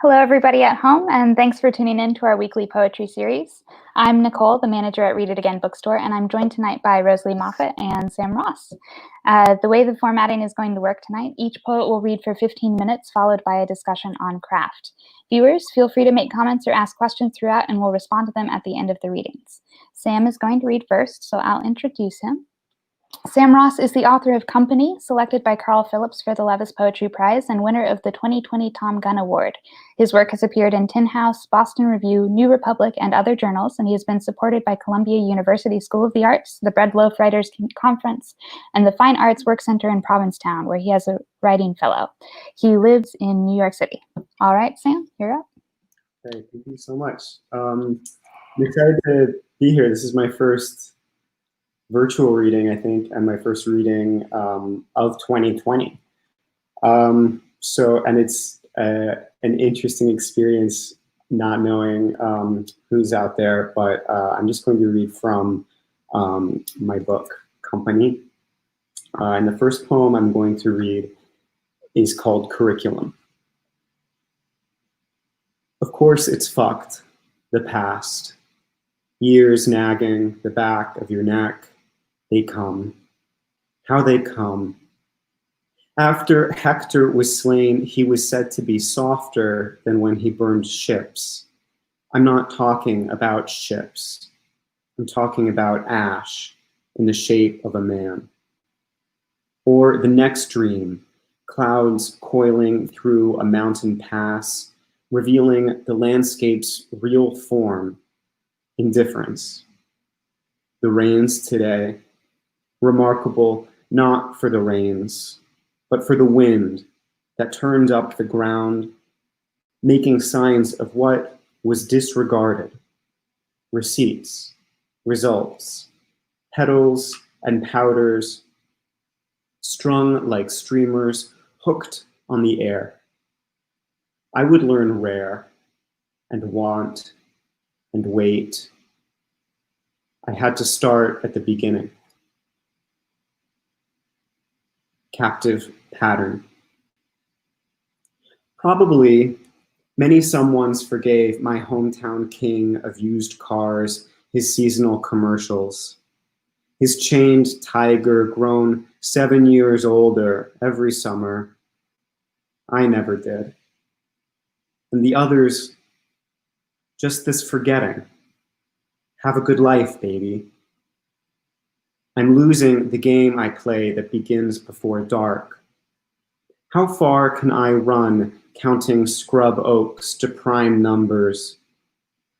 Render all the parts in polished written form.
Hello, everybody at home, and thanks for tuning in to our weekly poetry series. I'm Nicole, the manager at It Again Bookstore, and I'm joined tonight by Rosalie Moffett and Sam Ross. The way the formatting is going to work tonight, each poet will read for 15 minutes, followed by a discussion on craft. Viewers, feel free to make comments or ask questions throughout, and we'll respond to them at the end of the readings. Sam is going to read first, so I'll introduce him. Sam Ross is the author of Company, selected by Carl Phillips for the Levis Poetry Prize and winner of the 2020 Thom Gunn Award. His work has appeared in Tin House, Boston Review, New Republic, and other journals, and he has been supported by Columbia University School of the Arts, the Bread Loaf Writers Conference, and the Fine Arts Work Center in Provincetown, where he has a writing fellow. He lives in New York City. All right, Sam, you're up. Great, thank you so much. I'm excited to be here. This is my first virtual reading, I think, and my first reading of 2020. And it's an interesting experience not knowing who's out there, but I'm just going to read from my book, Company. And the first poem I'm going to read is called Curriculum. Of course it's fucked, the past. Years nagging the back of your neck. They come. How they come. After Hector was slain, he was said to be softer than when he burned ships. I'm not talking about ships. I'm talking about ash in the shape of a man. Or the next dream, clouds coiling through a mountain pass, revealing the landscape's real form, indifference. The rains today, remarkable not for the rains, but for the wind that turned up the ground, making signs of what was disregarded. Receipts, results, petals and powders, strung like streamers hooked on the air. I would learn rare and want and wait. I had to start at the beginning. Captive pattern. Probably many someones forgave my hometown king of used cars, his seasonal commercials, his chained tiger grown 7 years older every summer. I never did. And the others, just this forgetting. Have a good life, baby. I'm losing the game I play that begins before dark. How far can I run counting scrub oaks to prime numbers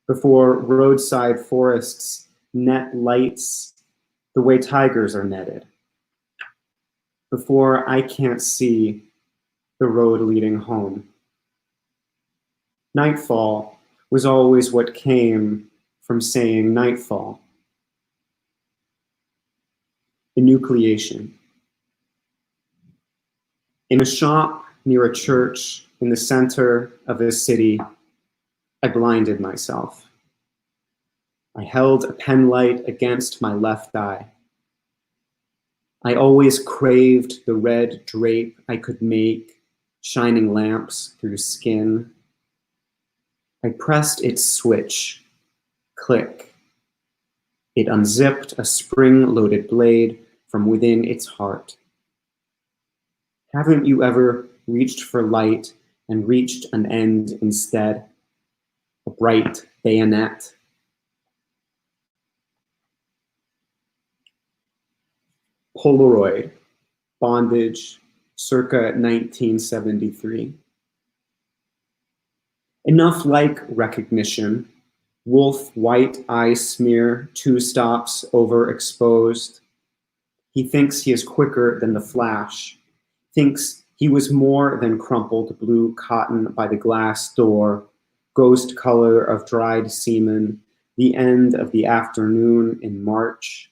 before roadside forests net lights the way tigers are netted? Before I can't see the road leading home. Nightfall was always what came from saying nightfall. Enucleation. In a shop near a church in the center of the city, I blinded myself. I held a pen light against my left eye. I always craved the red drape I could make, shining lamps through skin. I pressed its switch, click. It unzipped a spring-loaded blade from within its heart. Haven't you ever reached for light and reached an end instead? A bright bayonet. Polaroid, bondage, circa 1973. Enough like recognition. Wolf white eye smear, 2 stops overexposed. He thinks he is quicker than the Flash, thinks he was more than crumpled blue cotton by the glass door, ghost color of dried semen, the end of the afternoon in March.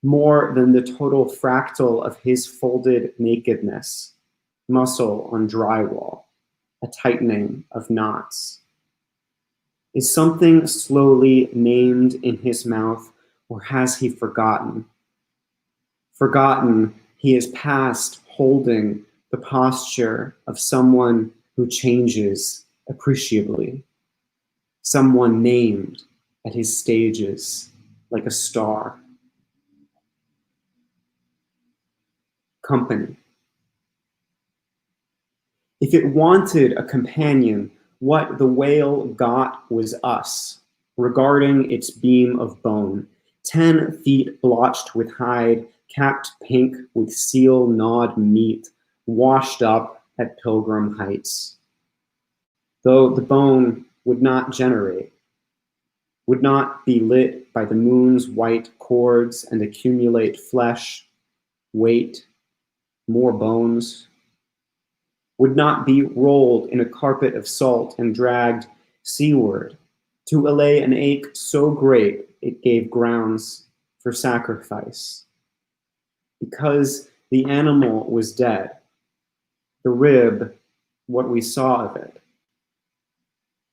More than the total fractal of his folded nakedness, muscle on drywall, a tightening of knots. Is something slowly named in his mouth, or has he forgotten? Forgotten he is past holding the posture of someone who changes appreciably. Someone named at his stages like a star. Company. If it wanted a companion, what the whale got was us, regarding its beam of bone, 10 feet blotched with hide, capped pink with seal gnawed meat, washed up at Pilgrim Heights. Though the bone would not generate, would not be lit by the moon's white cords and accumulate flesh, weight, more bones, would not be rolled in a carpet of salt and dragged seaward to allay an ache so great it gave grounds for sacrifice. Because the animal was dead, the rib, what we saw of it.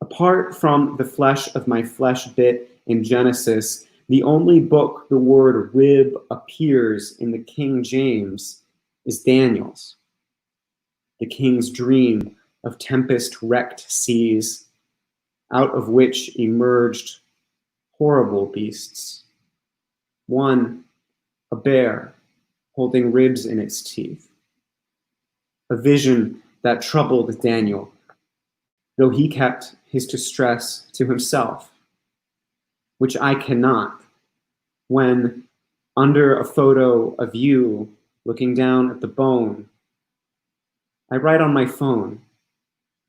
Apart from the flesh of my flesh bit in Genesis, the only book the word rib appears in the King James is Daniel's. The king's dream of tempest-wrecked seas, out of which emerged horrible beasts. One, a bear, holding ribs in its teeth. A vision that troubled Daniel, though he kept his distress to himself, which I cannot, when, under a photo of you looking down at the bone, I write on my phone,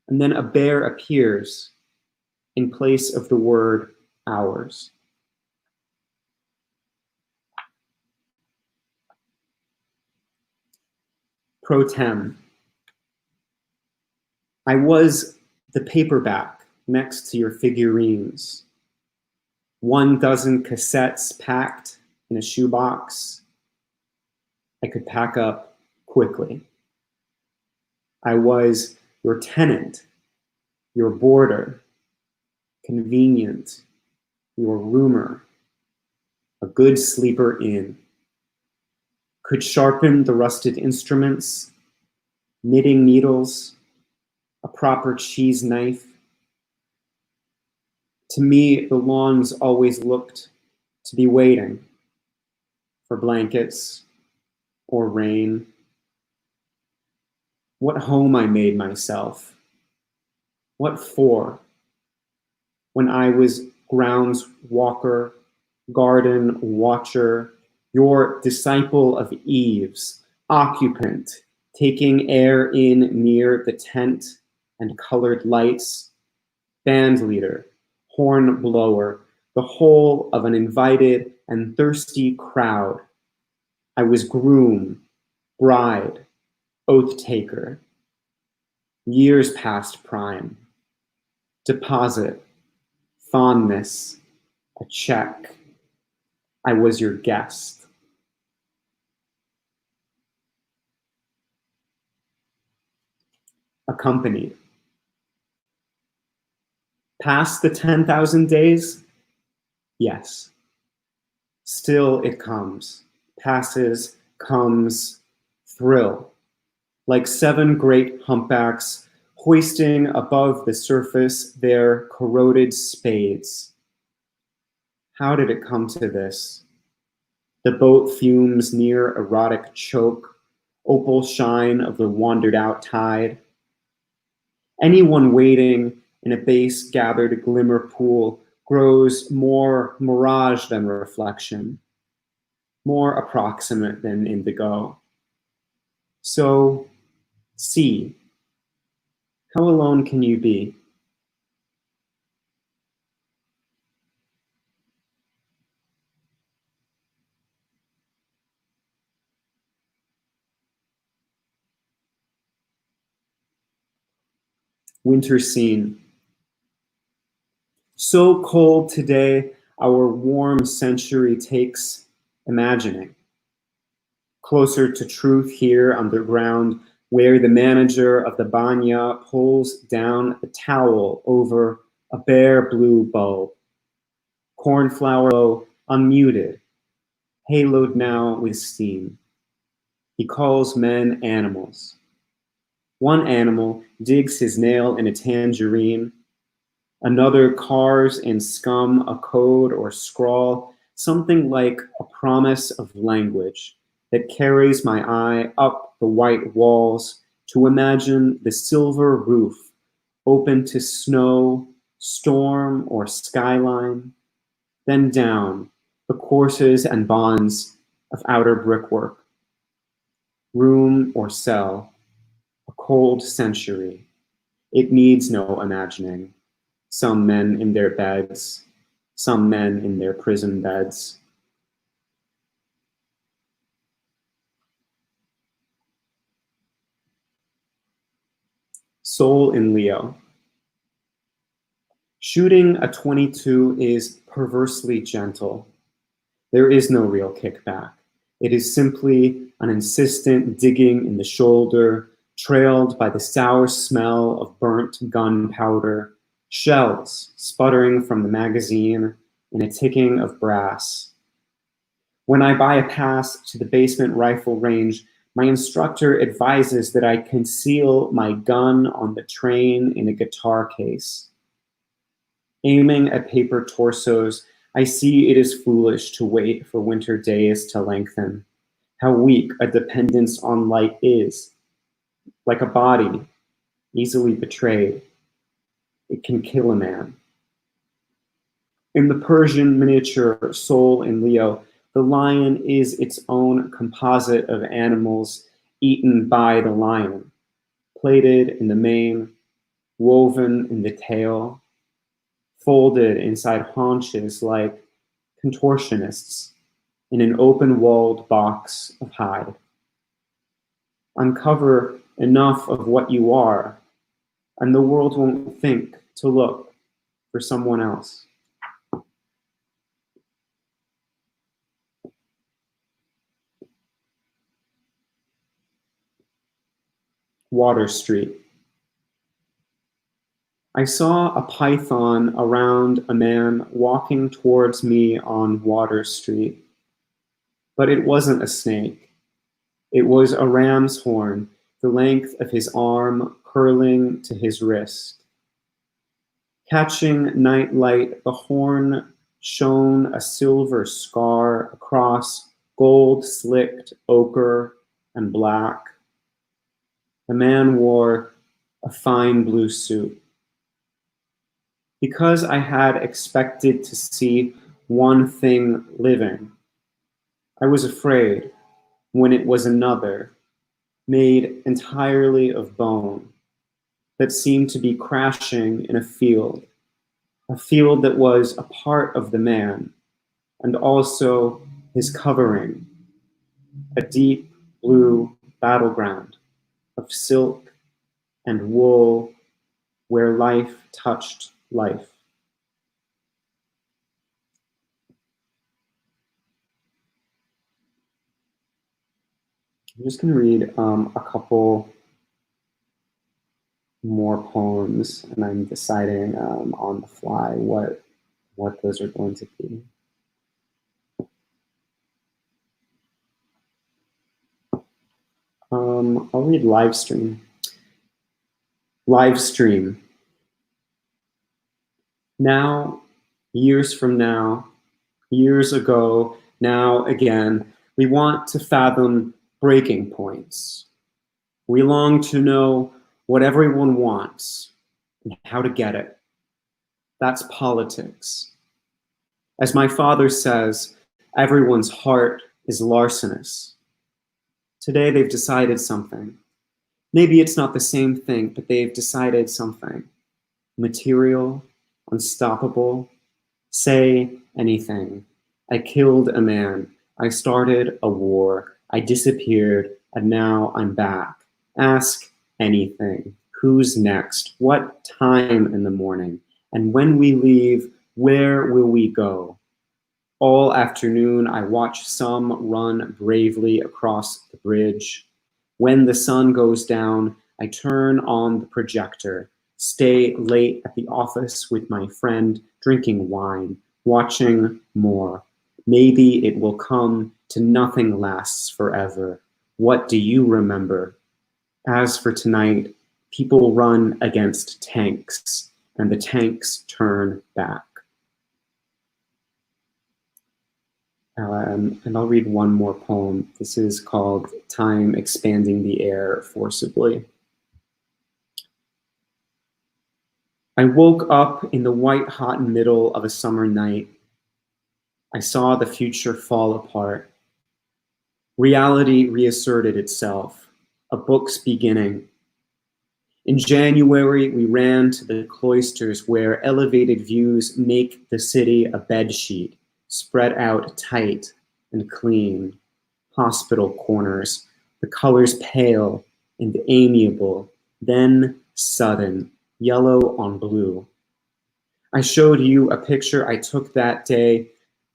and then a bear appears in place of the word ours. Pro tem. I was the paperback next to your figurines. 1 dozen cassettes packed in a shoebox. I could pack up quickly. I was your tenant, your boarder, convenient, your roomer, a good sleeper in. Could sharpen the rusted instruments, knitting needles, a proper cheese knife. To me, the lawns always looked to be waiting for blankets or rain. What home I made myself. What for? When I was grounds walker, garden watcher, your disciple of eaves, occupant, taking air in near the tent and colored lights, band leader, horn blower, the whole of an invited and thirsty crowd. I was groom, bride, oath taker, years past prime, deposit, fondness, a check. I was your guest. Accompanied. Past the 10,000 days? Yes. Still it comes, passes, comes, thrill. Like 7 great humpbacks hoisting above the surface their corroded spades. How did it come to this? The boat fumes near erotic choke, opal shine of the wandered out tide. Anyone waiting in a base gathered glimmer pool grows more mirage than reflection, more approximate than indigo. So, see, how alone can you be? Winter scene. So cold today, our warm century takes imagining. Closer to truth here underground, where the manager of the banya pulls down a towel over a bare blue bulb. Cornflower low, unmuted, haloed now with steam. He calls men animals. One animal digs his nail in a tangerine. Another carves in scum a code or scrawl, something like a promise of language that carries my eye up the white walls to imagine the silver roof open to snow, storm, or skyline, then down the courses and bonds of outer brickwork, room or cell, a cold century. It needs no imagining. Some men in their beds, some men in their prison beds. Soul in Leo. Shooting a .22 is perversely gentle. There is no real kickback. It is simply an insistent digging in the shoulder, trailed by the sour smell of burnt gunpowder, shells sputtering from the magazine in a ticking of brass. When I buy a pass to the basement rifle range, my instructor advises that I conceal my gun on the train in a guitar case. Aiming at paper torsos, I see it is foolish to wait for winter days to lengthen. How weak a dependence on light is. Like a body, easily betrayed. It can kill a man. In the Persian miniature Soul in Leo, the lion is its own composite of animals eaten by the lion, plaited in the mane, woven in the tail, folded inside haunches like contortionists in an open-walled box of hide. Uncover enough of what you are, and the world won't think to look for someone else. Water Street. I saw a python around a man walking towards me on Water Street, but it wasn't a snake. It was a ram's horn, the length of his arm curling to his wrist. Catching night light, the horn shone a silver scar across gold-slicked ochre and black. The man wore a fine blue suit. Because I had expected to see one thing living, I was afraid when it was another, made entirely of bone, that seemed to be crashing in a field that was a part of the man, and also his covering, a deep blue battleground of silk and wool where life touched life. I'm just going to read a couple more poems, and I'm deciding on the fly what those are going to be. I'll read Livestream. Livestream. Now, years from now, years ago, now again, we want to fathom breaking points. We long to know what everyone wants and how to get it. That's politics. As my father says, everyone's heart is larcenous. Today they've decided something. Maybe it's not the same thing, but they've decided something. Material, unstoppable, say anything. I killed a man. I started a war. I disappeared, and now I'm back. Ask anything. Who's next? What time in the morning? And when we leave, where will we go? All afternoon, I watch some run bravely across the bridge. When the sun goes down, I turn on the projector, stay late at the office with my friend, drinking wine, watching more. Maybe it will come to nothing lasts forever. What do you remember? As for tonight, people run against tanks, and the tanks turn back. And I'll read one more poem. This is called Time Expanding the Air Forcibly. I woke up in the white-hot middle of a summer night. I saw the future fall apart. Reality reasserted itself, a book's beginning. In January, we ran to the cloisters where elevated views make the city a bedsheet, spread out tight and clean. Hospital corners, the colors pale and amiable, then sudden, yellow on blue. I showed you a picture I took that day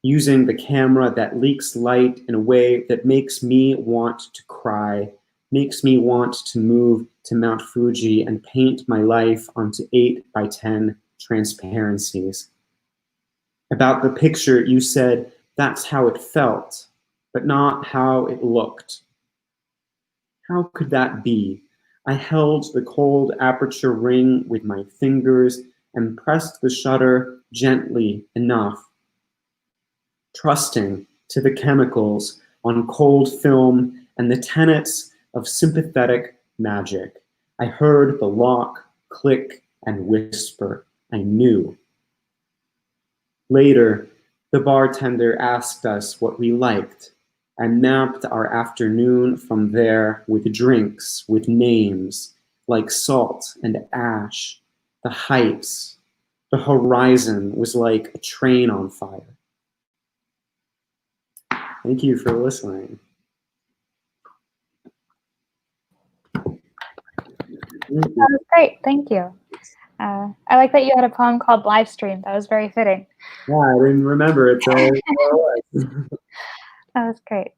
using the camera that leaks light in a way that makes me want to cry, makes me want to move to Mount Fuji and paint my life onto 8x10 transparencies. About the picture, you said that's how it felt, but not how it looked. How could that be? I held the cold aperture ring with my fingers and pressed the shutter gently enough, trusting to the chemicals on cold film and the tenets of sympathetic magic. I heard the lock click and whisper. I knew. Later, the bartender asked us what we liked and mapped our afternoon from there with drinks, with names, like salt and ash, the heights. The horizon was like a train on fire. Thank you for listening. That was great, thank you. I like that you had a poem called Live Stream. That was very fitting. Yeah, I didn't remember it, so That was great.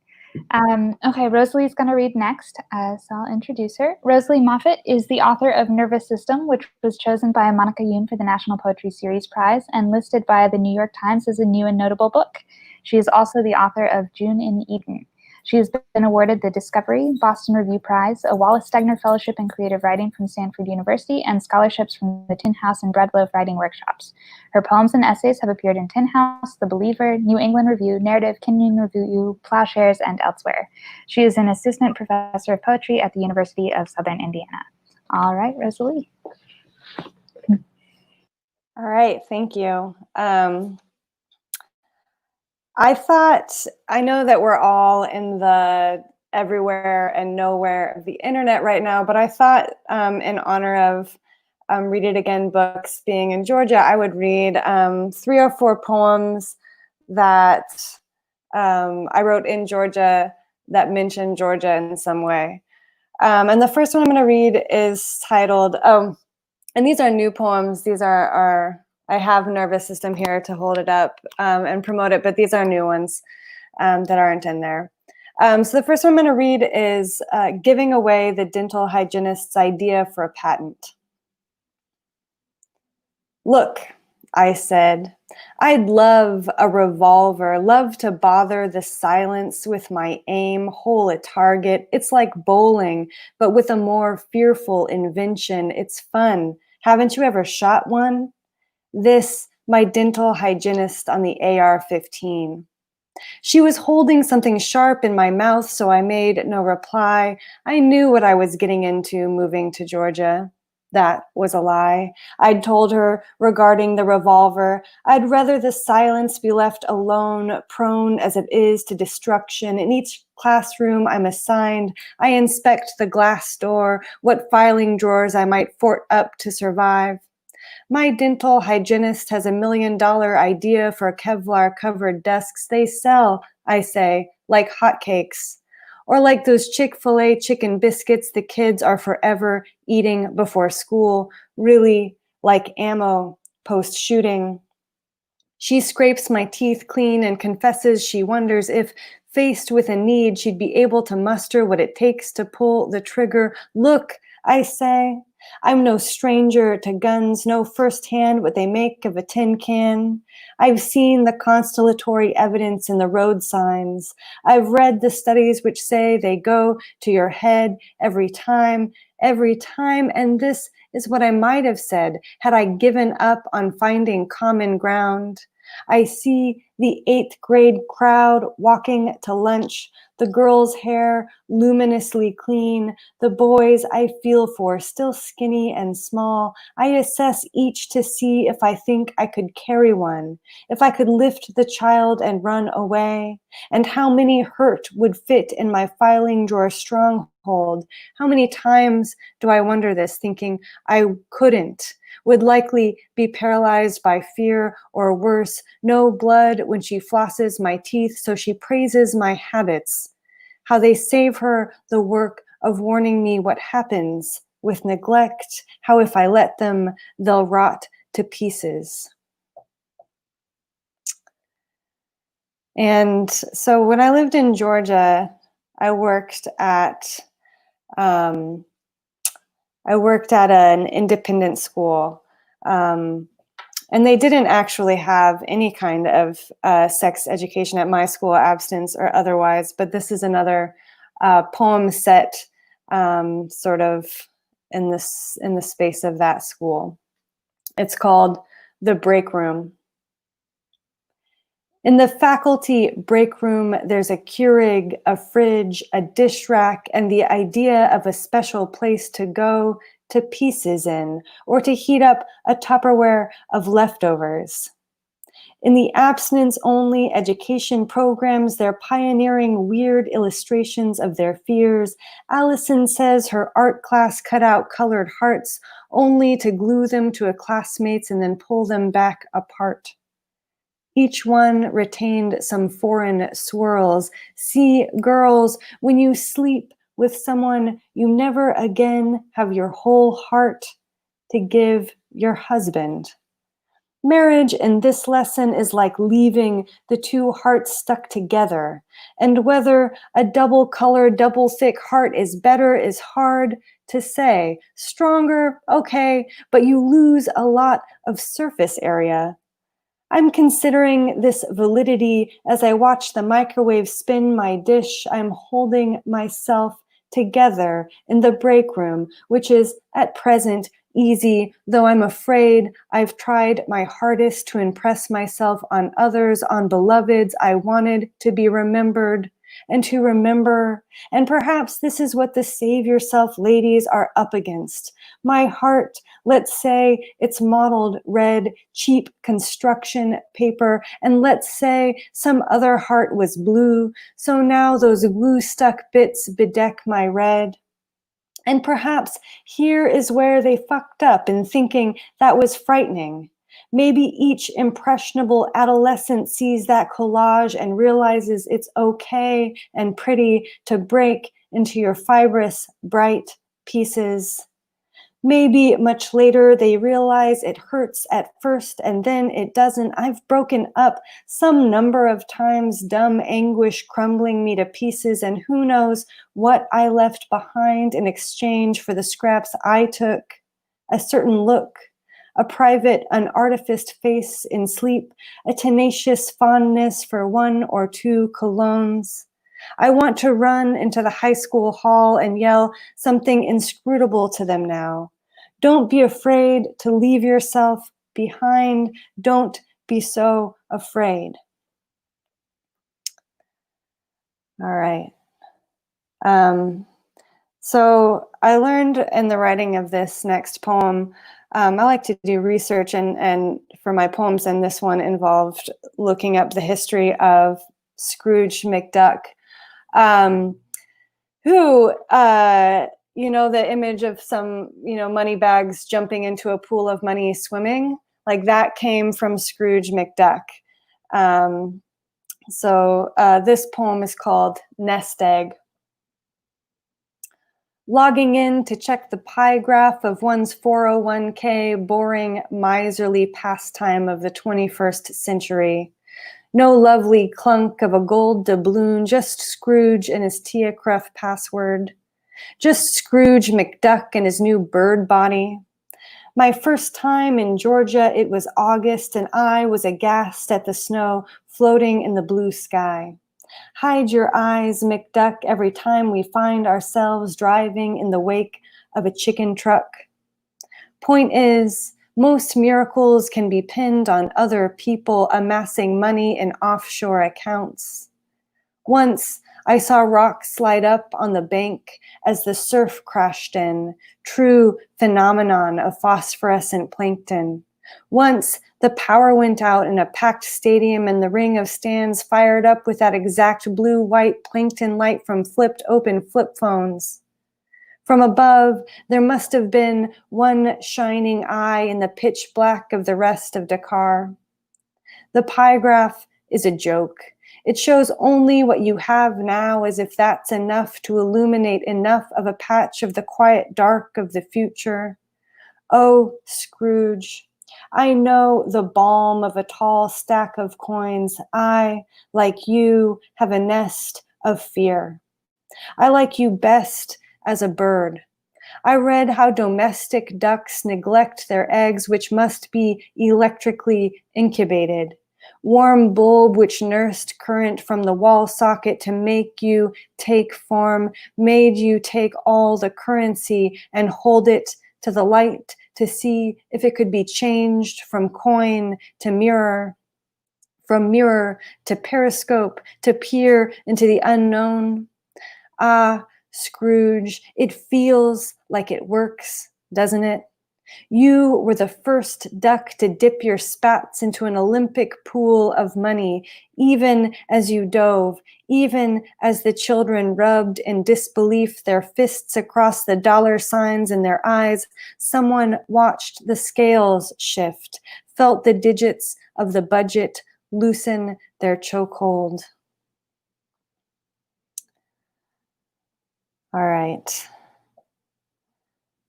Okay, Rosalie's going to read next, so I'll introduce her. Rosalie Moffett is the author of Nervous System, which was chosen by Monica Youn for the National Poetry Series Prize and listed by the New York Times as a new and notable book. She is also the author of June in Eden. She has been awarded the Discovery, Boston Review Prize, a Wallace Stegner Fellowship in Creative Writing from Stanford University, and scholarships from the Tin House and Bread Loaf Writing Workshops. Her poems and essays have appeared in Tin House, The Believer, New England Review, Narrative, Kenyon Review, Ploughshares, and elsewhere. She is an assistant professor of poetry at the University of Southern Indiana. All right, Rosalie. All right, thank you. I know that we're all in the everywhere and nowhere of the internet right now, but I thought in honor of Read It Again Books being in Georgia, I would read 3 or 4 poems that I wrote in Georgia that mention Georgia in some way. And the first one I'm going to read is titled, and these are new poems. These are I have Nervous System here to hold it up and promote it, but these are new ones that aren't in there. So the first one I'm going to read is Giving Away the Dental Hygienist's Idea for a Patent. Look, I said, I'd love a revolver, love to bother the silence with my aim, hole a target. It's like bowling, but with a more fearful invention. It's fun. Haven't you ever shot one? This, my dental hygienist on the AR-15. She was holding something sharp in my mouth, so I made no reply. I knew what I was getting into moving to Georgia. That was a lie. I'd told her regarding the revolver, I'd rather the silence be left alone, prone as it is to destruction. In each classroom I'm assigned, I inspect the glass door, what filing drawers I might fort up to survive. My dental hygienist has $1 million idea for Kevlar-covered desks. They sell, I say, like hotcakes. Or like those Chick-fil-A chicken biscuits the kids are forever eating before school, really like ammo post-shooting. She scrapes my teeth clean and confesses she wonders if, faced with a need, she'd be able to muster what it takes to pull the trigger. Look, I say, I'm no stranger to guns, know firsthand what they make of a tin can. I've seen the constellatory evidence in the road signs. I've read the studies which say they go to your head every time, and this is what I might have said had I given up on finding common ground. I see the 8th grade crowd walking to lunch, the girls' hair luminously clean, the boys I feel for still skinny and small. I assess each to see if I think I could carry one, if I could lift the child and run away, and how many hurt would fit in my filing drawer stronghold. How many times do I wonder this, thinking I couldn't, would likely be paralyzed by fear or worse, no blood when she flosses my teeth, so she praises my habits, how they save her the work of warning me what happens with neglect, how if I let them, they'll rot to pieces. And so when I lived in Georgia, I worked at an independent school, and they didn't actually have any kind of sex education at my school, abstinence or otherwise. But this is another poem set sort of in the space of that school. It's called The Break Room. In the faculty break room, there's a Keurig, a fridge, a dish rack, and the idea of a special place to go to pieces in, or to heat up a Tupperware of leftovers. In the abstinence-only education programs, they're pioneering weird illustrations of their fears. Allison says her art class cut out colored hearts only to glue them to a classmate's and then pull them back apart. Each one retained some foreign swirls. See, girls, when you sleep with someone, you never again have your whole heart to give your husband. Marriage in this lesson is like leaving the two hearts stuck together. And whether a double-colored, double-thick heart is better is hard to say. Stronger, okay, but you lose a lot of surface area. I'm considering this validity as I watch the microwave spin my dish. I'm holding myself together in the break room, which is at present easy, though I'm afraid I've tried my hardest to impress myself on others, on beloveds I wanted to be remembered and to remember. And perhaps this is what the Save Yourself ladies are up against. My heart, let's say it's modeled red, cheap construction paper, and let's say some other heart was blue, so now those glue-stuck bits bedeck my red. And perhaps here is where they fucked up in thinking that was frightening. Maybe each impressionable adolescent sees that collage and realizes it's okay and pretty to break into your fibrous, bright pieces. Maybe much later they realize it hurts at first and then it doesn't. I've broken up some number of times, dumb anguish crumbling me to pieces, and who knows what I left behind in exchange for the scraps I took. A certain look, a private, unartificed face in sleep, a tenacious fondness for one or two colognes. I want to run into the high school hall and yell something inscrutable to them now. Don't be afraid to leave yourself behind. Don't be so afraid. All right. So I learned in the writing of this next poem, I like to do research and for my poems, and this one involved looking up the history of Scrooge McDuck, who, the image of some, money bags jumping into a pool of money swimming, like that came from Scrooge McDuck. So this poem is called Nest Egg. Logging in to check the pie graph of one's 401k, boring, miserly pastime of the 21st century. No lovely clunk of a gold doubloon, just Scrooge and his Tia Cruff password. Just Scrooge McDuck and his new bird body. My first time in Georgia, it was August, and I was aghast at the snow floating in the blue sky. Hide your eyes, McDuck, every time we find ourselves driving in the wake of a chicken truck. Point is, most miracles can be pinned on other people amassing money in offshore accounts. Once, I saw rocks slide up on the bank as the surf crashed in, true phenomenon of phosphorescent plankton. Once, the power went out in a packed stadium and the ring of stands fired up with that exact blue-white plankton light from flipped open flip phones. From above, there must have been one shining eye in the pitch black of the rest of Dakar. The pie graph is a joke. It shows only what you have now, as if that's enough to illuminate enough of a patch of the quiet dark of the future. Oh, Scrooge, I know the balm of a tall stack of coins. I, like you, have a nest of fear. I like you best as a bird. I read how domestic ducks neglect their eggs, which must be electrically incubated. Warm bulb which nursed current from the wall socket to make you take form, made you take all the currency and hold it to the light to see if it could be changed from coin to mirror, from mirror to periscope, to peer into the unknown. Ah, Scrooge, it feels like it works, doesn't it? You were the first duck to dip your spats into an Olympic pool of money, even as you dove, even as the children rubbed in disbelief their fists across the dollar signs in their eyes. Someone watched the scales shift, felt the digits of the budget loosen their chokehold. All right.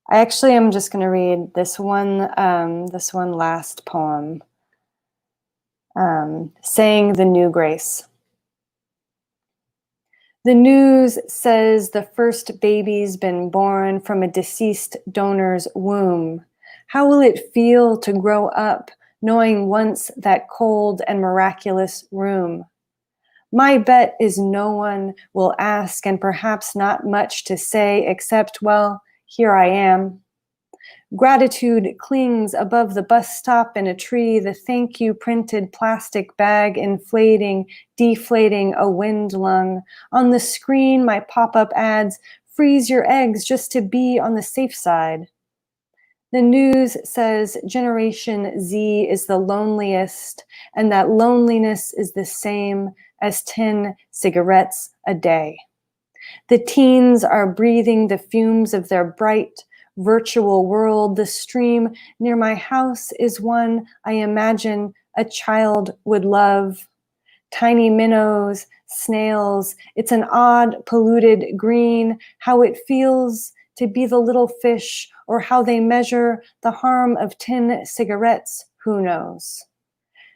I actually am just going to read this one last poem, Saying the New Grace. The news says the first baby's been born from a deceased donor's womb. How will it feel to grow up knowing once that cold and miraculous room? My bet is no one will ask, and perhaps not much to say except, well, here I am. Gratitude clings above the bus stop in a tree, the thank you printed plastic bag inflating, deflating a wind lung. On the screen, my pop-up ads, freeze your eggs just to be on the safe side. The news says Generation Z is the loneliest, and that loneliness is the same as 10 cigarettes a day. The teens are breathing the fumes of their bright, virtual world. The stream near my house is one I imagine a child would love. Tiny minnows, snails, it's an odd, polluted green, how it feels to be the little fish, or how they measure the harm of 10 cigarettes, who knows?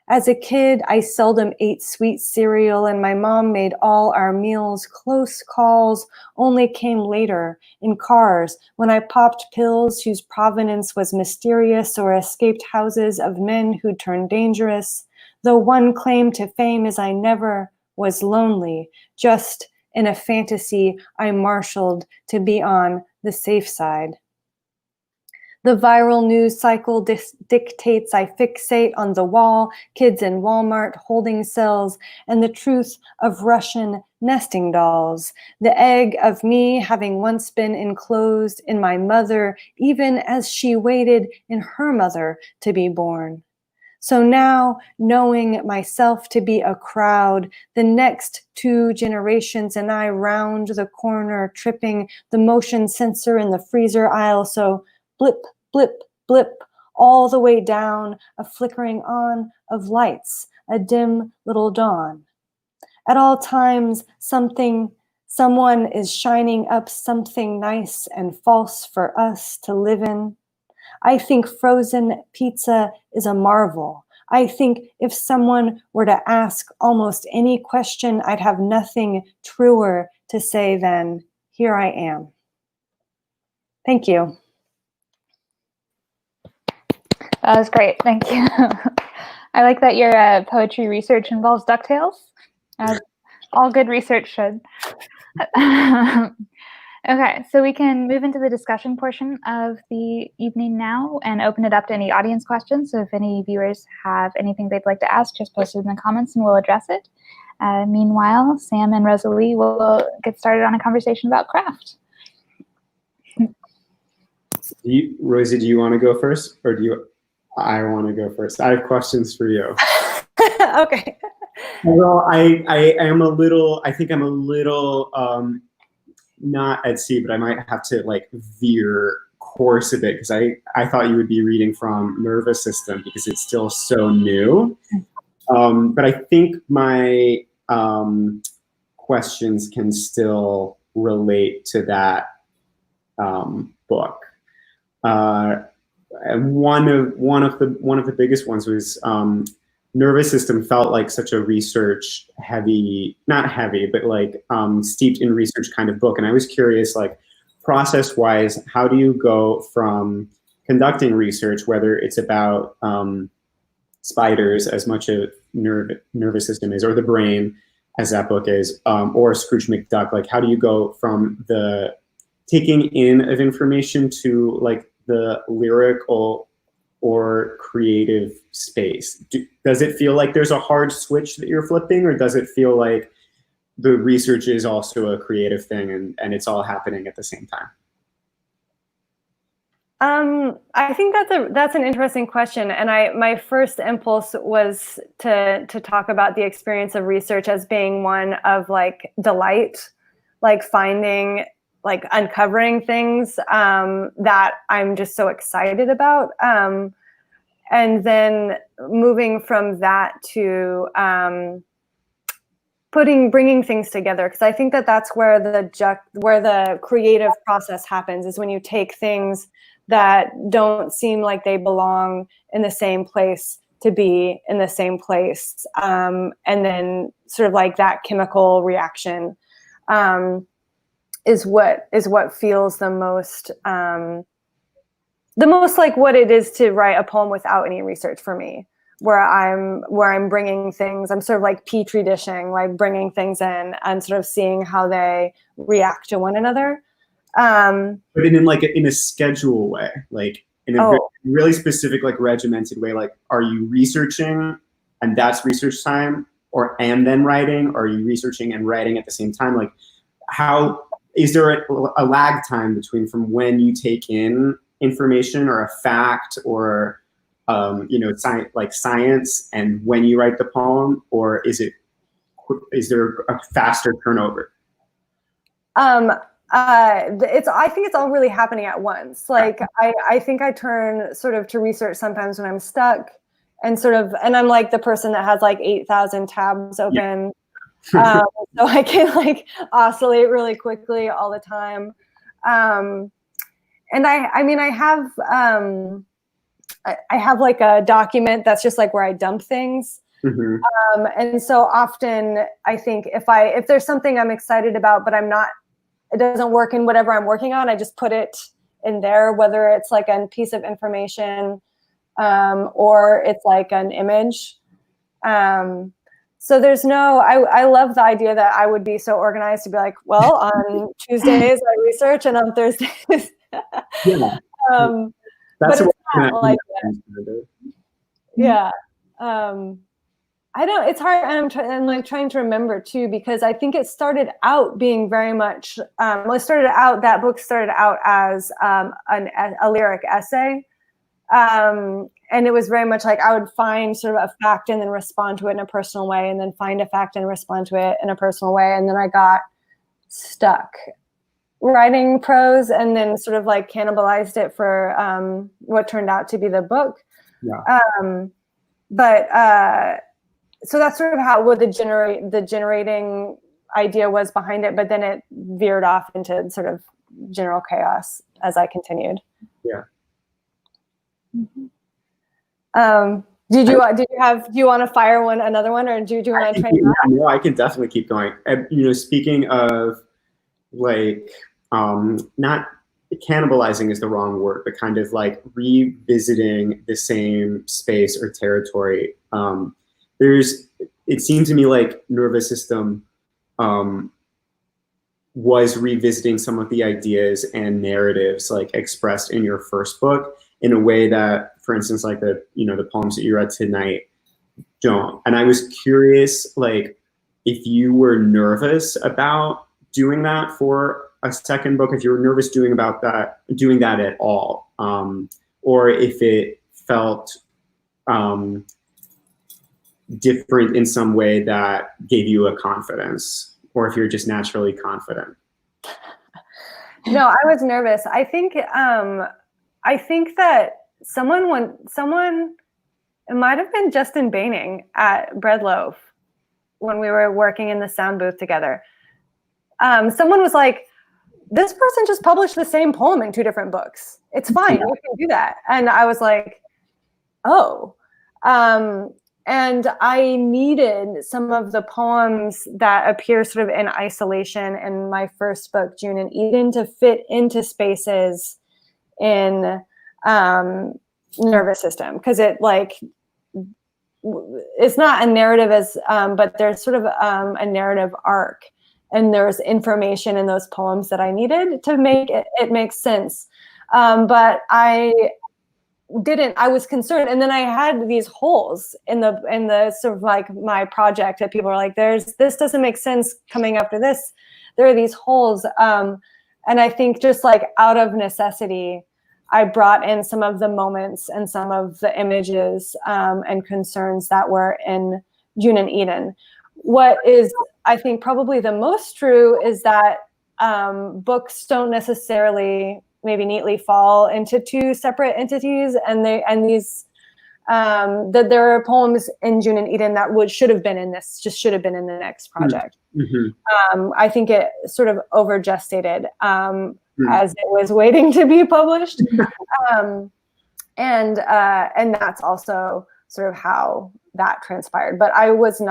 As a kid, I seldom ate sweet cereal, and my mom made all our meals. Close calls only came later, in cars, when I popped pills whose provenance was mysterious, or escaped houses of men who turned dangerous. Though one claim to fame is I never was lonely, just in a fantasy I marshaled to be on the safe side. The viral news cycle dictates I fixate on the wall, kids in Walmart holding cells, and the truth of Russian nesting dolls. The egg of me having once been enclosed in my mother, even as she waited in her mother to be born. So now, knowing myself to be a crowd, the next 2 generations and I round the corner, tripping the motion sensor in the freezer aisle, so blip, blip, blip, all the way down, a flickering on of lights, a dim little dawn. At all times, someone is shining up something nice and false for us to live in. I think frozen pizza is a marvel. I think if someone were to ask almost any question, I'd have nothing truer to say than, here I am. Thank you. That was great. Thank you. I like that your poetry research involves DuckTales, as all good research should. Okay, so we can move into the discussion portion of the evening now and open it up to any audience questions. So if any viewers have anything they'd like to ask, just post it in the comments and we'll address it. Meanwhile, Sam and Rosalie will get started on a conversation about craft. Rosie, do you want to go first, or I want to go first? I have questions for you. Okay. Well, I am a little, I think I'm a little, not at sea, but I might have to like veer course a bit, because I thought you would be reading from nervous system because it's still so new. But I think my questions can still relate to that book. And one of the biggest ones was nervous system felt like such a research heavy, not heavy, but like steeped in research kind of book. And I was curious, like process wise, how do you go from conducting research, whether it's about spiders as much of nervous system is, or the brain as that book is, or Scrooge McDuck, like how do you go from the taking in of information to like the lyrical or creative space? Does it feel like there's a hard switch that you're flipping, or does it feel like the research is also a creative thing and it's all happening at the same time? I think that's an interesting question, and my first impulse was to talk about the experience of research as being one of like delight, like finding, like uncovering things that I'm just so excited about. And then moving from that to bringing things together, because I think that's where the creative process happens, is when you take things that don't seem like they belong in the same place to be in the same place, and then sort of like that chemical reaction is what feels the most like what it is to write a poem without any research for me, where I'm bringing things, I'm sort of like petri dishing, like bringing things in and sort of seeing how they react to one another. But in a schedule way, like in a really specific, like regimented way, like are you researching and that's research time, and then writing? Or are you researching and writing at the same time? Like how, is there a lag time between from when you take in information or a fact or science and when you write the poem, or is there a faster turnover? I think it's all really happening at once. Like I think I turn sort of to research sometimes when I'm stuck and I'm like the person that has like 8,000 tabs open. Yeah. So I can like oscillate really quickly all the time. And I have like a document that's just like where I dump things. Mm-hmm. And so often I think if there's something I'm excited about, but it doesn't work in whatever I'm working on, I just put it in there, whether it's like a piece of information or it's like an image. So there's I love the idea that I would be so organized to be like, well, on Tuesdays I research and on Thursdays. Yeah. But it's not like that. Yeah. It's hard, and I'm trying to remember too, because I think it started out being very much, that book started out as a lyric essay. And it was very much like I would find sort of a fact and then respond to it in a personal way, and then find a fact and respond to it in a personal way. And then I got stuck writing prose and then sort of like cannibalized it for what turned out to be the book. Yeah. So that's sort of what the generating idea was behind it, but then it veered off into sort of general chaos as I continued. Yeah. Mm-hmm. Do you want to fire another one, or do you want to try? No, I can definitely keep going. Speaking of like, not cannibalizing is the wrong word, but kind of like revisiting the same space or territory. It seemed to me like Nervous System was revisiting some of the ideas and narratives like expressed in your first book in a way that, for instance, like the poems that you read tonight don't. And I was curious, like, if you were nervous about doing that for a second book, if you were nervous doing that at all, or if it felt different in some way that gave you a confidence, or if you're just naturally confident. No, I was nervous. I think that someone, it might have been Justin Baining at Bread Loaf when we were working in the sound booth together. Someone was like, this person just published the same poem in 2 different books. It's fine, you can do that. And I was like, oh. And I needed some of the poems that appear sort of in isolation in my first book, June and Eden, to fit into spaces in Nervous System, because it's not a narrative but there's sort of a narrative arc, and there's information in those poems that I needed to make it make sense. But I was concerned, and then I had these holes in the sort of like my project that people are like, this doesn't make sense coming after this. There are these holes, and I think just like out of necessity, I brought in some of the moments and some of the images and concerns that were in June and Eden. What is, I think, probably the most true is that books don't necessarily maybe neatly fall into 2 separate entities, and that there are poems in June and Eden that should have been in the next project. Mm-hmm. I think it sort of overgestated as it was waiting to be published, and that's also sort of how that transpired. But I wasn't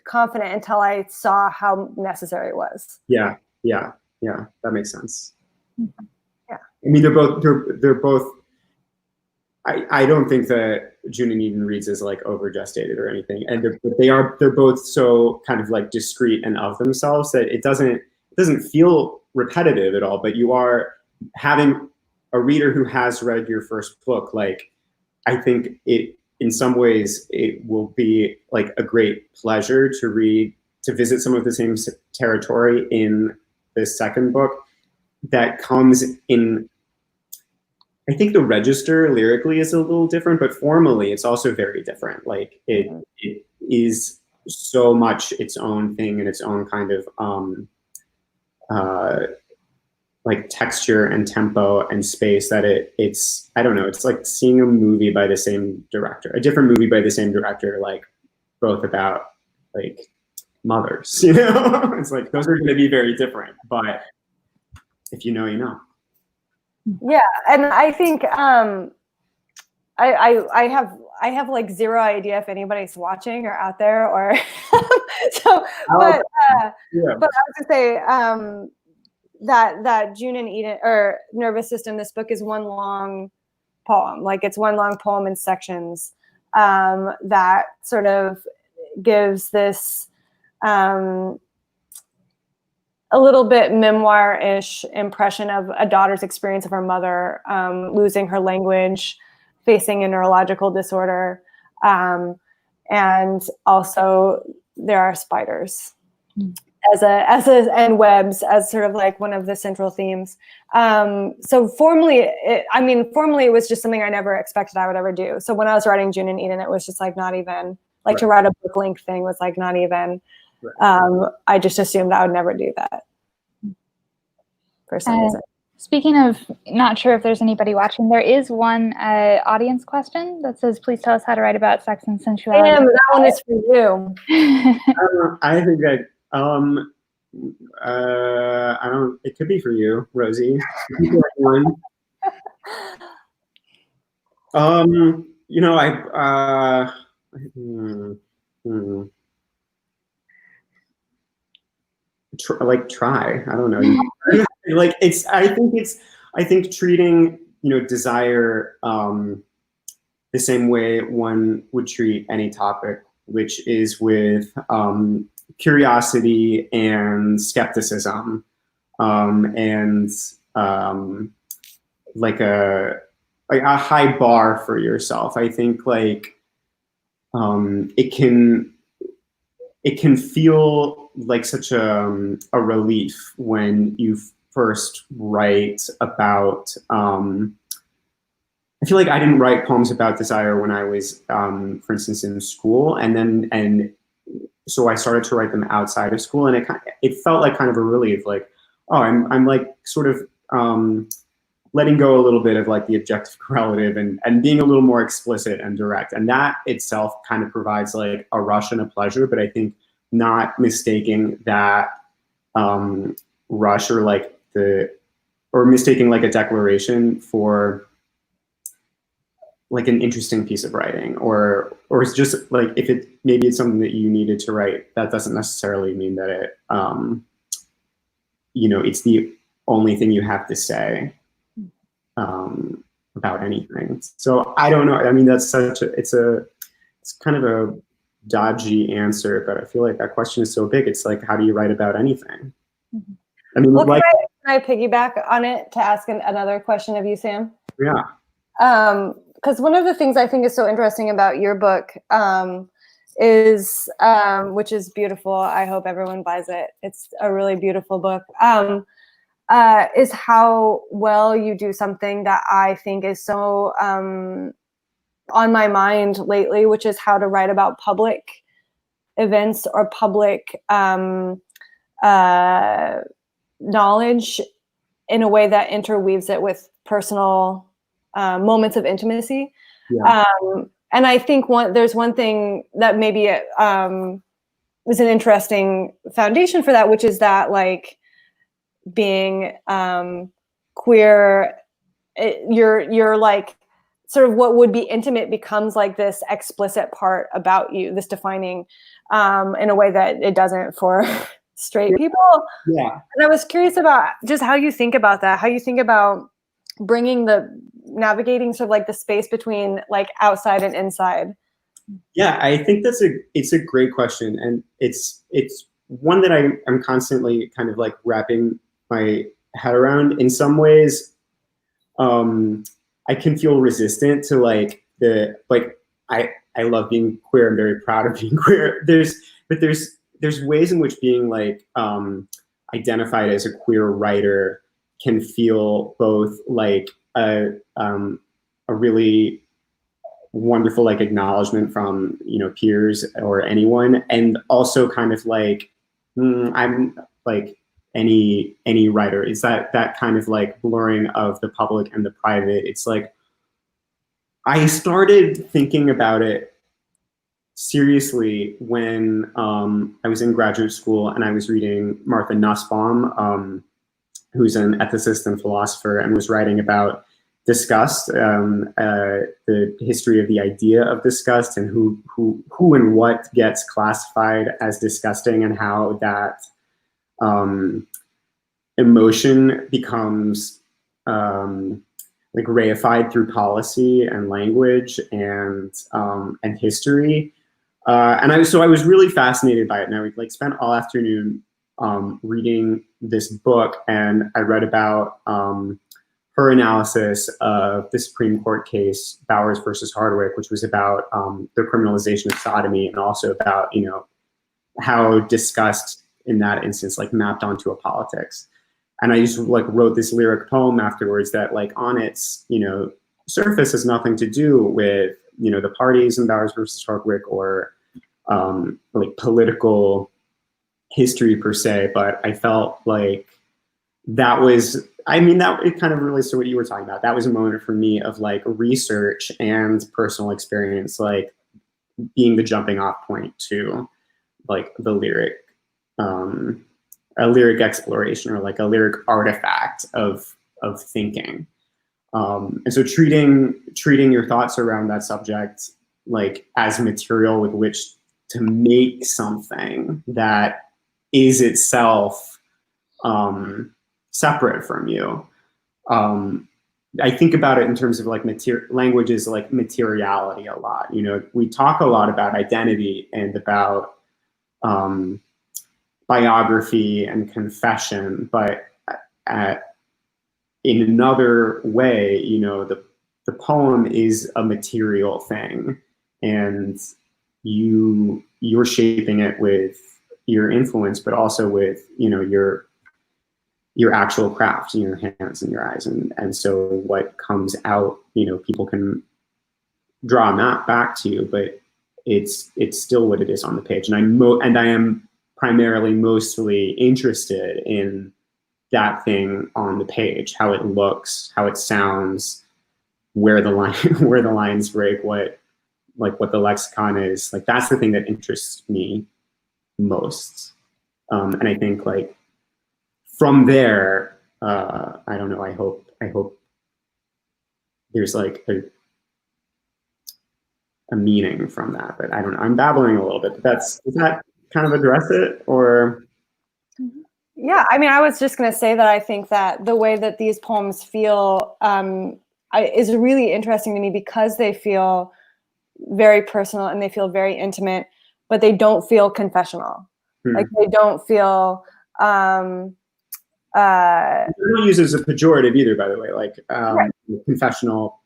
confident until I saw how necessary it was. Yeah, that makes sense. Yeah. I mean, they're both. I don't think that June and Eden reads as like overgestated or anything, and they're both so kind of like discrete and of themselves that it doesn't feel repetitive at all. But you are having a reader who has read your first book. Like, I think in some ways it will be like a great pleasure to visit some of the same territory in the second book that comes in. I think the register lyrically is a little different, but formally it's also very different. Like it is so much its own thing and its own kind of like texture and tempo and space that it's I don't know, it's like seeing a movie by the same director, a different movie by the same director, like both about like mothers, you know? It's like those are going to be very different, but if you know, you know. Yeah, and I think I have like zero idea if anybody's watching or out there or so. But I was gonna say that June and Eden or Nervous System. This book is one long poem. Like it's one long poem in sections that sort of gives this. A little bit memoir-ish impression of a daughter's experience of her mother losing her language, facing a neurological disorder, and also there are spiders and webs as sort of like one of the central themes. So formally, it was just something I never expected I would ever do. So when I was writing June and Eden, it was just like not even like to write a book length thing was like not even. I just assumed I would never do that for some reason. Speaking of not sure if there's anybody watching, there is one audience question that says, please tell us how to write about sex and sensuality. Damn, that one is for you. I think that, I don't, it could be for you, Rosie. You know, try. I don't know. Like I think treating, desire the same way one would treat any topic, which is with curiosity and skepticism, and like a high bar for yourself. I think it can feel like such a relief when you first write about. I feel like I didn't write poems about desire when I was, for instance, in school, and so I started to write them outside of school, and it felt like kind of a relief, like, oh, I'm like sort of letting go a little bit of like the objective correlative and being a little more explicit and direct, and that itself kind of provides like a rush and a pleasure. But I think not mistaking that rush or mistaking like a declaration for like an interesting piece of writing, or it's just like maybe it's something that you needed to write, that doesn't necessarily mean that it it's the only thing you have to say about anything. So I don't know. I mean, that's it's kind of a dodgy answer, but I feel like that question is so big. It's like, how do you write about anything? Mm-hmm. I mean, well, can I piggyback on it to ask another question of you, Sam? Yeah. Because one of the things I think is so interesting about your book is, which is beautiful. I hope everyone buys it. It's a really beautiful book. Is how well you do something that I think is so on my mind lately, which is how to write about public events or public knowledge in a way that interweaves it with personal moments of intimacy. Yeah. And I think there's one thing that maybe was an interesting foundation for that, which is that like being queer, you're like sort of what would be intimate becomes like this explicit part about you, this defining in a way that it doesn't for straight people. Yeah. And I was curious about just how you think about that, how you think about navigating sort of like the space between like outside and inside. Yeah, I think it's a great question, and it's one that I'm constantly kind of like wrapping my head around. In some ways, I can feel resistant to like I love being queer. I'm very proud of being queer. There's ways in which being like identified as a queer writer can feel both like a really wonderful like acknowledgement from peers or anyone, and also kind of like I'm like any writer. It's that kind of like blurring of the public and the private. It's like I started thinking about it seriously when I was in graduate school and I was reading Martha Nussbaum, who's an ethicist and philosopher, and was writing about disgust, the history of the idea of disgust, and who and what gets classified as disgusting, and how that emotion becomes like reified through policy and language and history. And I was really fascinated by it, and I would like spent all afternoon reading this book, and I read about her analysis of the Supreme Court case Bowers versus Hardwick, which was about the criminalization of sodomy, and also about how disgust in that instance like mapped onto a politics. And I just like wrote this lyric poem afterwards that like on its surface has nothing to do with the parties in Bowers versus Hardwick or like political history per se, but I felt like that it kind of relates to what you were talking about. That was a moment for me of like research and personal experience, like being the jumping off point to like the lyric, a lyric exploration or like a lyric artifact of thinking. And so treating your thoughts around that subject like as material with which to make something that is itself separate from you. I think about it in terms of like languages like materiality a lot. You know, we talk a lot about identity and about biography and confession, but in another way, you know, the poem is a material thing, and you're shaping it with your influence, but also with, you know, your actual craft in your hands and your eyes, and so what comes out, you know, people can draw a map back to you, but it's still what it is on the page. And I am primarily mostly interested in that thing on the page, how it looks, how it sounds, where the lines break, what the lexicon is. Like, that's the thing that interests me most. And I think, like, from there, I don't know, I hope there's like a meaning from that, but I don't know. I'm babbling a little bit, but does that kind of address it, or? Yeah, I mean, I was just going to say that I think that the way that these poems feel is really interesting to me, because they feel very personal and they feel very intimate, but they don't feel confessional. Like, they don't feel... I don't use it as a pejorative either, by the way. Like, right. Confessional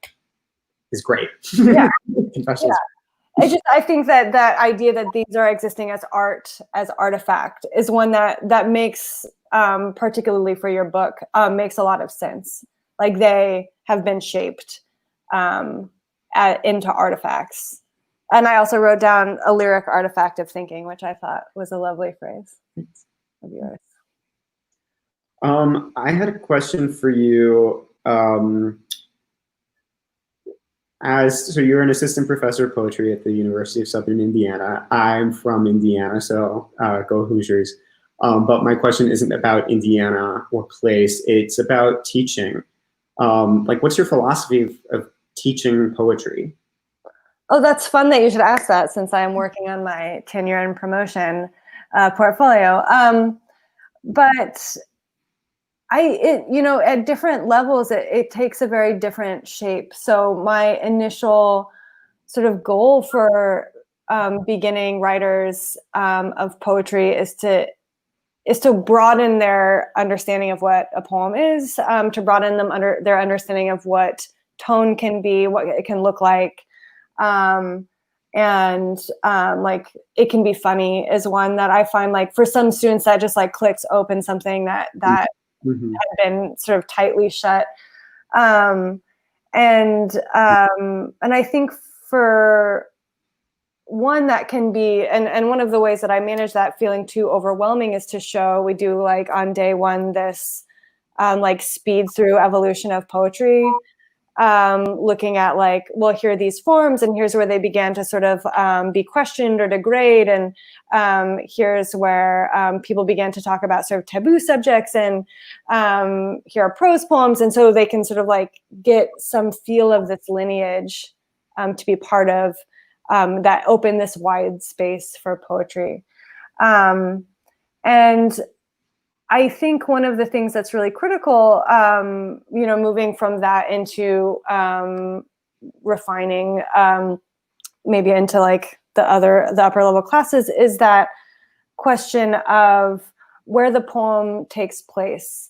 is great. Yeah. Confessional. Yeah. I think that idea that these are existing as art, as artifact, is one that makes, particularly for your book, makes a lot of sense. Like, they have been shaped into artifacts. And I also wrote down a lyric artifact of thinking, which I thought was a lovely phrase of yours. I had a question for you. So you're an assistant professor of poetry at the University of Southern Indiana. I'm from Indiana, so go Hoosiers. But my question isn't about Indiana or place, it's about teaching. Like, what's your philosophy of teaching poetry? Oh, that's fun that you should ask that, since I am working on my tenure and promotion portfolio. But at different levels, it takes a very different shape. So my initial sort of goal for beginning writers of poetry is to broaden their understanding of what a poem is, to broaden their understanding of what tone can be, what it can look like. Like, it can be funny is one that I find, like, for some students that just like clicks open something that Mm-hmm. had been sort of tightly shut. And I think for one that can be, and one of the ways that I manage that feeling too overwhelming is to show, we do like on day one, this like speed through evolution of poetry, looking at like, well, here are these forms, and here's where they began to sort of be questioned or degrade, and here's where people began to talk about sort of taboo subjects, and here are prose poems, and so they can sort of like get some feel of this lineage to be part of that open this wide space for poetry. And I think one of the things that's really critical, moving from that into refining, maybe into like the upper level classes, is that question of where the poem takes place.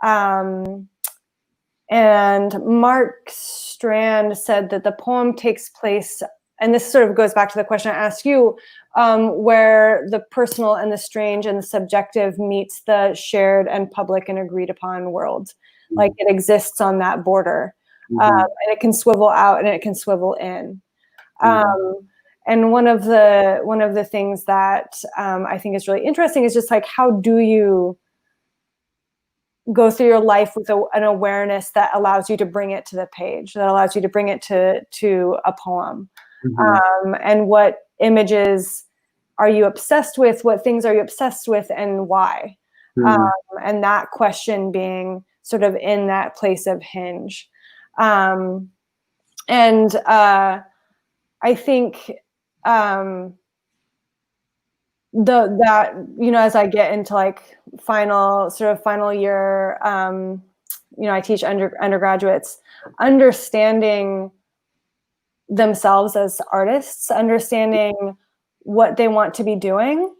And Mark Strand said that the poem takes place, and this sort of goes back to the question I asked you, where the personal and the strange and the subjective meets the shared and public and agreed upon world. Mm-hmm. Like, it exists on that border. Mm-hmm. And it can swivel out and it can swivel in. Mm-hmm. And one of the things that I think is really interesting is just like, how do you go through your life with an awareness that allows you to bring it to the page, that allows you to bring it to a poem? Mm-hmm. And what images are you obsessed with? What things are you obsessed with, and why? Mm-hmm. And that question being sort of in that place of hinge. I think that, you know, as I get into like final year, you know, I teach undergraduates, understanding themselves as artists, understanding what they want to be doing,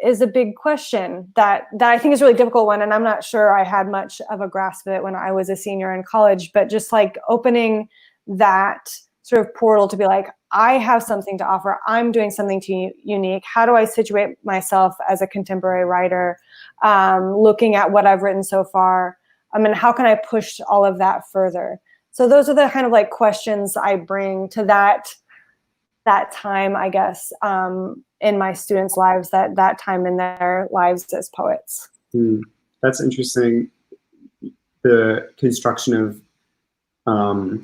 is a big question that I think is a really difficult one. And I'm not sure I had much of a grasp of it when I was a senior in college, but just like opening that sort of portal to be like, I have something to offer. I'm doing something unique. How do I situate myself as a contemporary writer? Looking at what I've written so far, I mean, how can I push all of that further? So those are the kind of like questions I bring to that time, I guess, in my students' lives, that time in their lives as poets. That's interesting. The construction of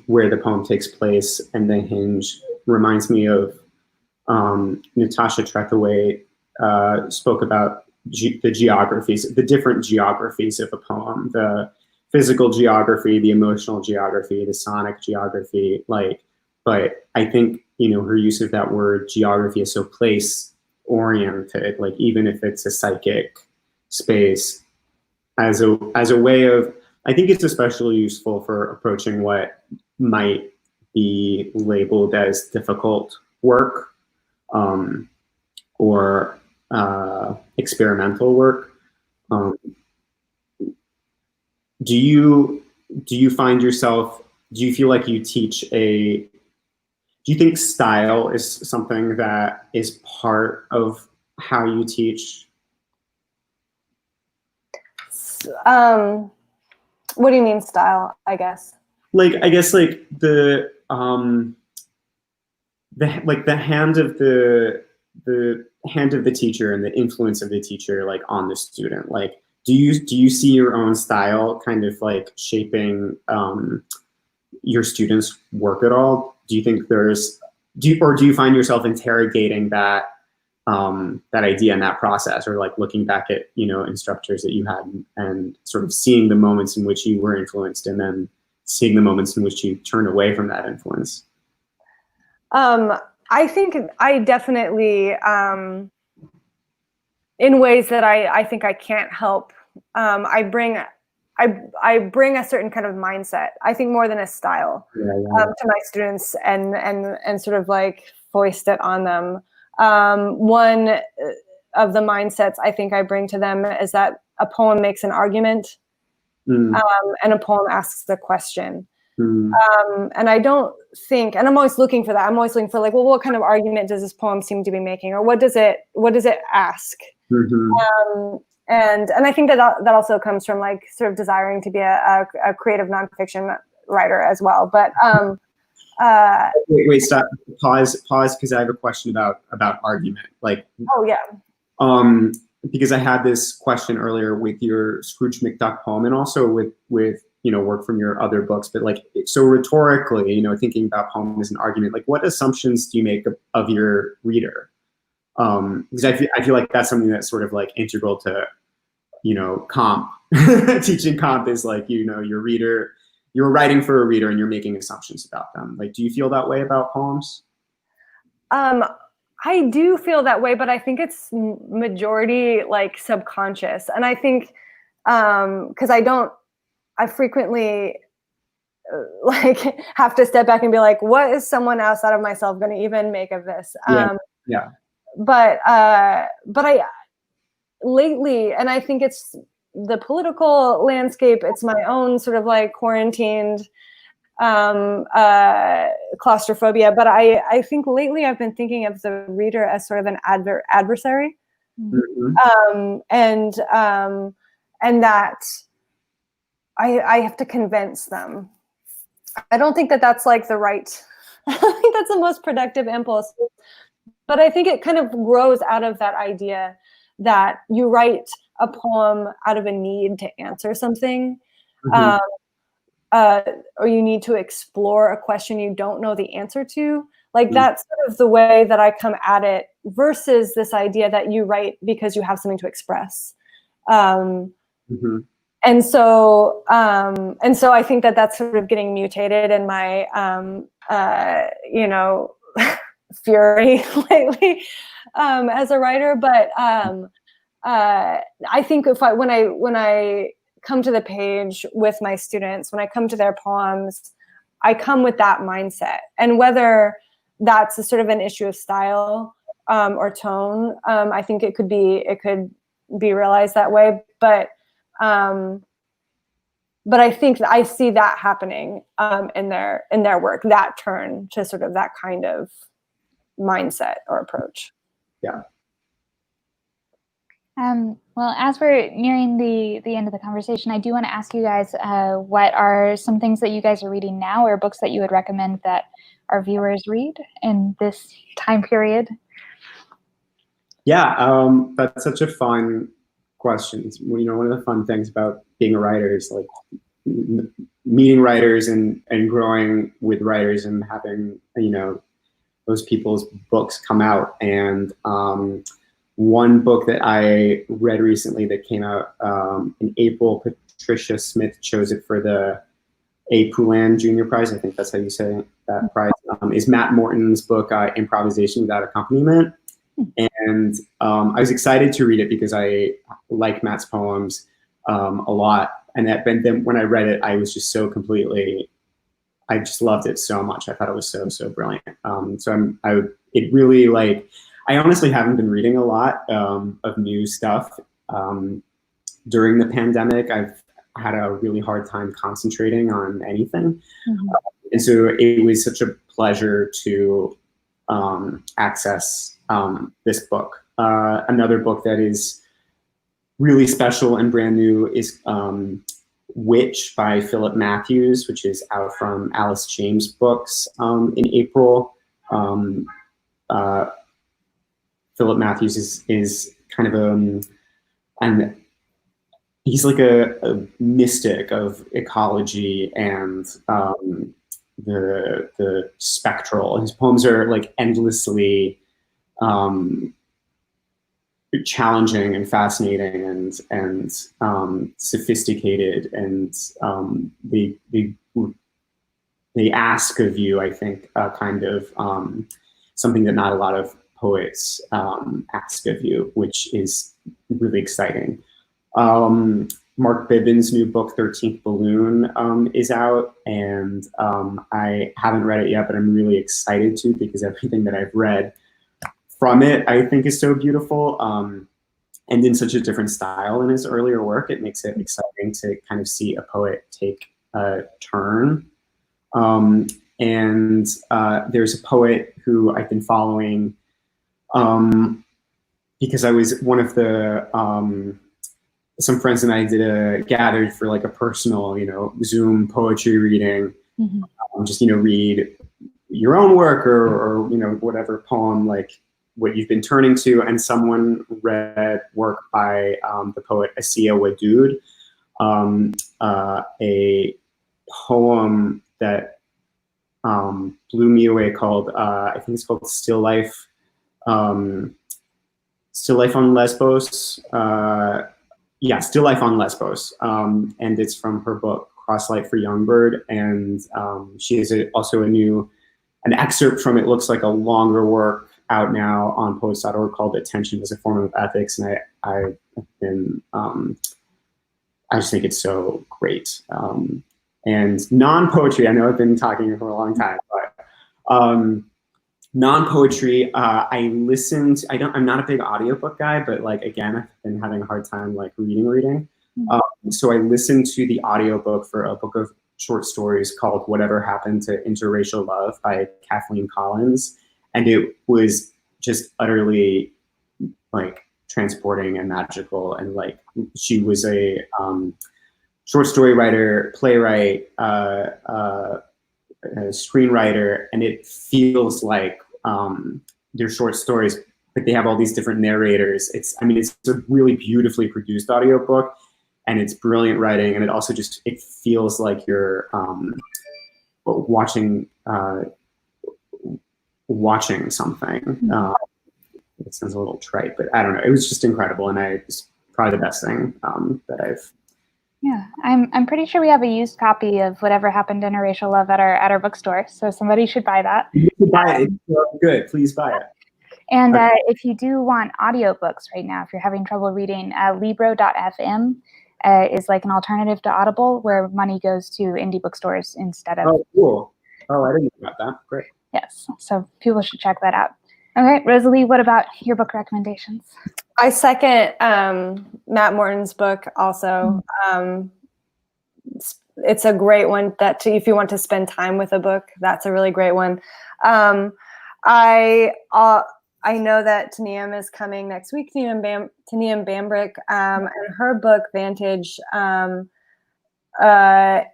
where the poem takes place and the hinge reminds me of Natasha Trethewey spoke about the geographies, the different geographies of a poem, the physical geography, the emotional geography, the sonic geography, but I think, you know, her use of that word geography is so place oriented, like even if it's a psychic space, as a way of, I think it's especially useful for approaching what might be labeled as difficult work, or experimental work. Do you find yourself, do you feel like you teach do you think style is something that is part of how you teach? What do you mean style, I guess? Like, I guess like the hand of the hand of the teacher and the influence of the teacher, like on the student. Like, do you see your own style kind of like shaping your students' work at all? Do you think do you find yourself interrogating that idea and that process, or like looking back at, you know, instructors that you had and sort of seeing the moments in which you were influenced and then seeing the moments in which you turn away from that influence? I think I definitely, in ways that I think I can't help, I bring a certain kind of mindset, I think, more than a style, to my students, and sort of like foist it on them. One of the mindsets I think I bring to them is that a poem makes an argument, and a poem asks the question. And I don't think, and I'm always looking for that. I'm always looking for like, well, what kind of argument does this poem seem to be making, or what does it ask? And I think that also comes from like sort of desiring to be a creative nonfiction writer as well. But wait, stop, pause, because I have a question about argument. Like, oh yeah. Because I had this question earlier with your Scrooge McDuck poem, and also with you know, work from your other books. But like, so rhetorically, you know, thinking about poem as an argument, like what assumptions do you make of your reader? Because I feel like that's something that's sort of like integral to, you know, comp. Teaching comp is like, you know, your reader, you're writing for a reader and you're making assumptions about them. Like, do you feel that way about poems? I do feel that way, but I think it's majority like subconscious. And I think, because I frequently like have to step back and be like, what is someone outside of myself going to even make of this? Yeah. But I lately, and I think it's the political landscape, it's my own sort of like quarantined claustrophobia, but I think lately I've been thinking of the reader as sort of an adversary, and that I have to convince them. I don't think that that's like the right, I don't think that's the most productive impulse, but I think it kind of grows out of that idea that you write a poem out of a need to answer something, or you need to explore a question you don't know the answer to. Like that's sort of the way that I come at it, versus this idea that you write because you have something to express. And so I think that that's sort of getting mutated in my, you know, fury lately as a writer. But I think when I come to the page with my students, when I come to their poems, I come with that mindset. And whether that's a sort of an issue of style or tone, I think it could be realized that way. But I think I see that happening in their work, that turn to sort of that kind of mindset or approach. Yeah. Well, as we're nearing the end of the conversation, I do want to ask you guys what are some things that you guys are reading now, or books that you would recommend that our viewers read in this time period? Yeah, that's such a fun question. You know, one of the fun things about being a writer is like meeting writers and growing with writers and having, you know, those people's books come out. And one book that I read recently that came out in April, Patricia Smith chose it for the A. Poulan Junior Prize, I think that's how you say that prize, is Matt Morton's book, Improvisation Without Accompaniment. And I was excited to read it because I like Matt's poems a lot. And then when I read it, I was just so completely, I just loved it so much. I thought it was so brilliant. It really, like, I honestly haven't been reading a lot of new stuff during the pandemic. I've had a really hard time concentrating on anything. Mm-hmm. And so it was such a pleasure to access this book. Another book that is really special and brand new is Witch by Philip Matthews, which is out from Alice James Books in April. Philip Matthews is kind of and he's like a mystic of ecology and the spectral. His poems are like endlessly challenging and fascinating and sophisticated, and they ask of you, I think, kind of something that not a lot of poets ask of you, which is really exciting. Mark Bevins' new book, 13th Balloon, is out, and I haven't read it yet, but I'm really excited to, because everything that I've read from it, I think, is so beautiful, and in such a different style than his earlier work. It makes it exciting to kind of see a poet take a turn. And there's a poet who I've been following because I was one of the, some friends and I gathered for like a personal, you know, Zoom poetry reading. Mm-hmm. Just, you know, read your own work or, you know, whatever poem, like what you've been turning to. And someone read work by the poet Asiya Wadood, a poem that blew me away called, I think it's called Still Life on Lesbos. Yeah, Still Life on Lesbos. And it's from her book, Crosslight for Youngbird. And she has also an excerpt from it, looks like a longer work out now on poets.org called Attention as a Form of Ethics. And I just think it's so great. And non-poetry, I know I've been talking for a long time, but non-poetry, I'm not a big audiobook guy, but like, again, I've been having a hard time like reading. Mm-hmm. So I listened to the audiobook for a book of short stories called Whatever Happened to Interracial Love by Kathleen Collins. And it was just utterly like transporting and magical. And like, she was a short story writer, playwright, a screenwriter, and it feels like they're short stories, but they have all these different narrators. It's a really beautifully produced audiobook, and it's brilliant writing, and it also just, it feels like you're watching something. It sounds a little trite, but I don't know. It was just incredible, and it's probably the best thing that I've Yeah, I'm pretty sure we have a used copy of Whatever Happened to Interracial Love at our bookstore, so somebody should buy that. You should buy it. It's so good. Please buy it. And if you do want audiobooks right now, if you're having trouble reading, Libro.fm is like an alternative to Audible, where money goes to indie bookstores instead of. Oh, cool. Oh, I didn't know about that. Great. Yes, so people should check that out. Okay, Rosalie, what about your book recommendations? I second Matt Morton's book also. It's a great one that if you want to spend time with a book, that's a really great one. I know that Taniyam is coming next week, Taniyam Bambrick, and her book, Vantage,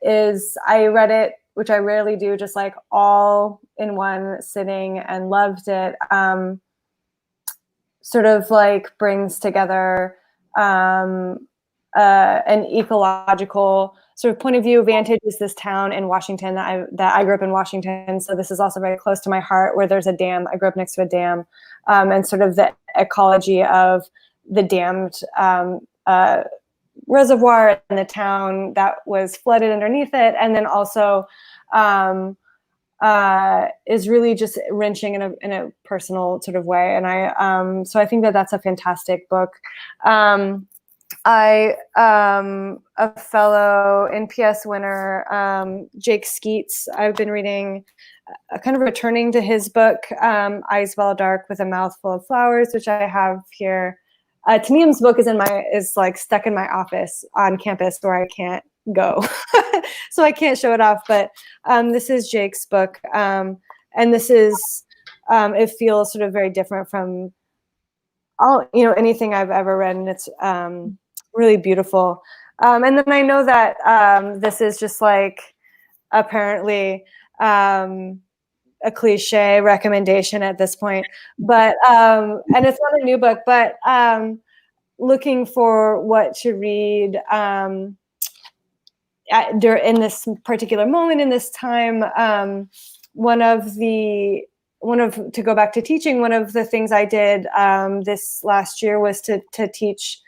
is, I read it, which I rarely do, just like all in one sitting, and loved it. Sort of like brings together an ecological sort of point of view. Vantage is this town in Washington that I grew up in Washington, so this is also very close to my heart, where there's a dam. I grew up next to a dam, and sort of the ecology of the dammed reservoir and the town that was flooded underneath it, and then also is really just wrenching in a personal sort of way. And so I think that that's a fantastic book. A fellow NPS winner, Jake Skeets, I've been reading, kind of returning to his book, Eyes Well Dark with a Mouthful of Flowers, which I have here. Taniyam's book is like stuck in my office on campus where I can't go. So I can't show it off, but this is Jake's book. And this is, it feels sort of very different from anything I've ever read. And it's really beautiful. And then I know that this is just like apparently a cliche recommendation at this point, but and it's not a new book, but looking for what to read in this particular moment in this time. To go back to teaching, one of the things I did this last year was to teach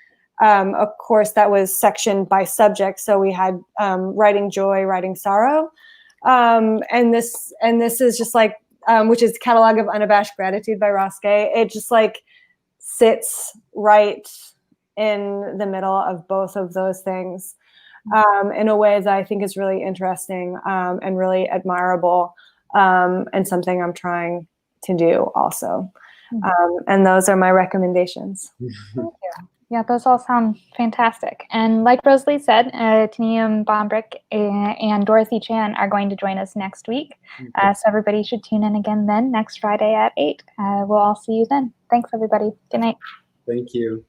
a course that was sectioned by subject. So we had writing joy, writing sorrow. And this is just like, which is Catalog of Unabashed Gratitude by Ross Gay. It just like sits right in the middle of both of those things in a way that I think is really interesting and really admirable, and something I'm trying to do also. And those are my recommendations. Thank you. Yeah, those all sound fantastic. And like Rosalie said, Taniyam Bambrick and Dorothy Chan are going to join us next week. So everybody should tune in again then, next Friday at 8. We'll all see you then. Thanks, everybody. Good night. Thank you.